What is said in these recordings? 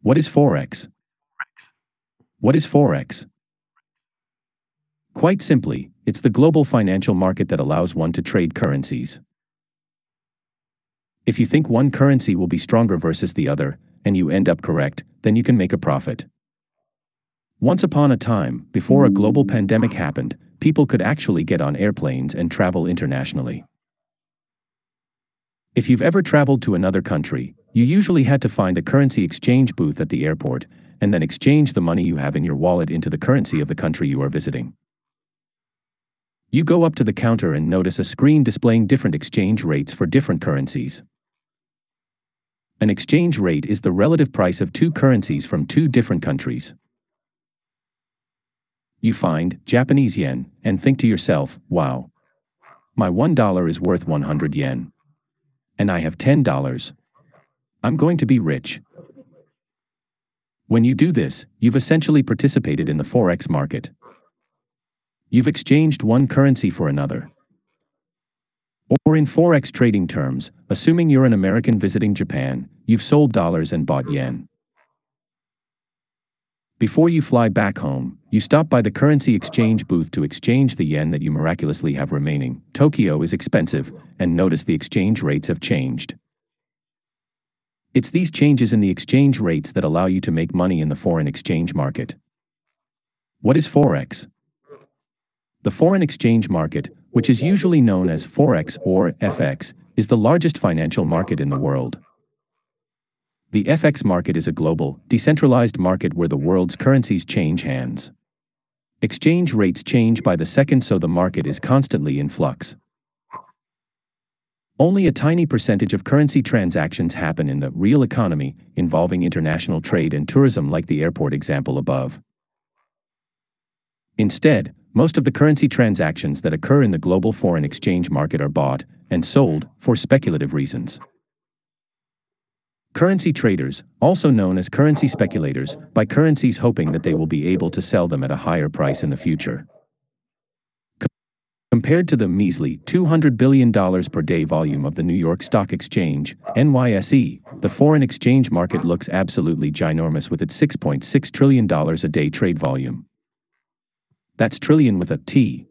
What is Forex? What is Forex? Quite simply, it's the global financial market that allows one to trade currencies. If you think one currency will be stronger versus the other, and you end up correct, then you can make a profit. Once upon a time, before a global pandemic happened, people could actually get on airplanes and travel internationally. If you've ever traveled to another country, you usually had to find a currency exchange booth at the airport, and then exchange the money you have in your wallet into the currency of the country you are visiting. You go up to the counter and notice a screen displaying different exchange rates for different currencies. An exchange rate is the relative price of two currencies from two different countries. You find Japanese yen and think to yourself, wow, my $1 is worth 100 yen. And I have $10. I'm going to be rich. When you do this, you've essentially participated in the Forex market. You've exchanged one currency for another. Or in Forex trading terms, assuming you're an American visiting Japan, you've sold dollars and bought yen. Before you fly back home, you stop by the currency exchange booth to exchange the yen that you miraculously have remaining. Tokyo is expensive, and notice the exchange rates have changed. It's these changes in the exchange rates that allow you to make money in the foreign exchange market. What is Forex? The foreign exchange market, which is usually known as Forex or FX, is the largest financial market in the world. The FX market is a global, decentralized market where the world's currencies change hands. Exchange rates change by the second, so the market is constantly in flux. Only a tiny percentage of currency transactions happen in the real economy, involving international trade and tourism, like the airport example above. Instead, most of the currency transactions that occur in the global foreign exchange market are bought and sold for speculative reasons. Currency traders, also known as currency speculators, buy currencies hoping that they will be able to sell them at a higher price in the future. Compared to the measly $200 billion per day volume of the New York Stock Exchange, NYSE, the foreign exchange market looks absolutely ginormous with its $6.6 trillion a day trade volume. That's trillion with a T.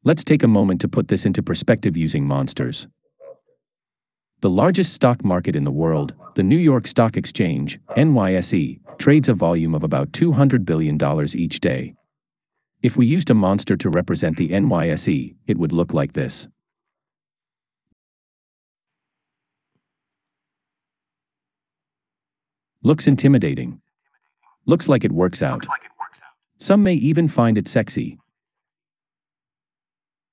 Let's take a moment to put this into perspective using monsters. The largest stock market in the world, the New York Stock Exchange, NYSE, trades a volume of about $200 billion each day. If we used a monster to represent the NYSE, it would look like this. Looks intimidating. Looks like it works out. Some may even find it sexy.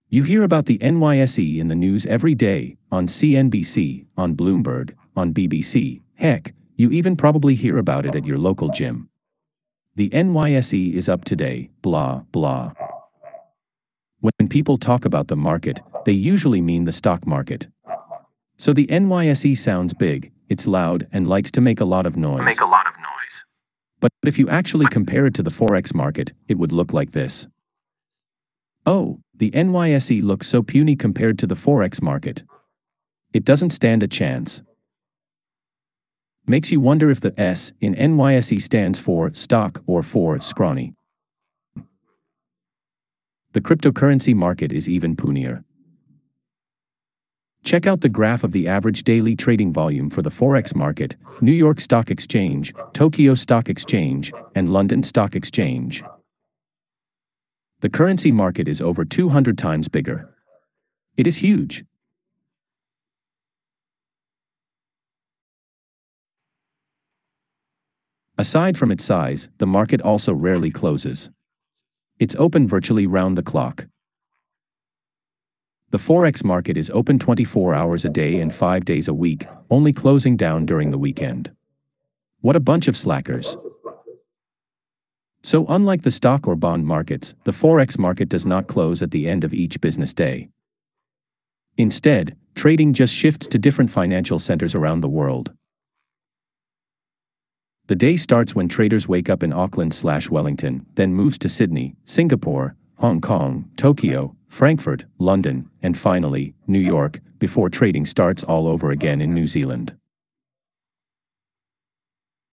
You hear about the NYSE in the news every day, on CNBC, on Bloomberg, on BBC, heck, you even probably hear about it at your local gym. The NYSE is up today, blah, blah. When people talk about the market, they usually mean the stock market. So the NYSE sounds big, it's loud, and likes to make a lot of noise. But if you actually compare it to the Forex market, it would look like this. Oh, the NYSE looks so puny compared to the Forex market. It doesn't stand a chance. Makes you wonder if the S in NYSE stands for stock or for scrawny. The cryptocurrency market is even punier. Check out the graph of the average daily trading volume for the Forex market, New York Stock Exchange, Tokyo Stock Exchange, and London Stock Exchange. The currency market is over 200 times bigger. It is huge. Aside from its size, the market also rarely closes. It's open virtually round the clock. The Forex market is open 24 hours a day and 5 days a week, only closing down during the weekend. What a bunch of slackers. So unlike the stock or bond markets, the Forex market does not close at the end of each business day. Instead, trading just shifts to different financial centers around the world. The day starts when traders wake up in Auckland/Wellington, then moves to Sydney, Singapore, Hong Kong, Tokyo, Frankfurt, London, and finally, New York, before trading starts all over again in New Zealand.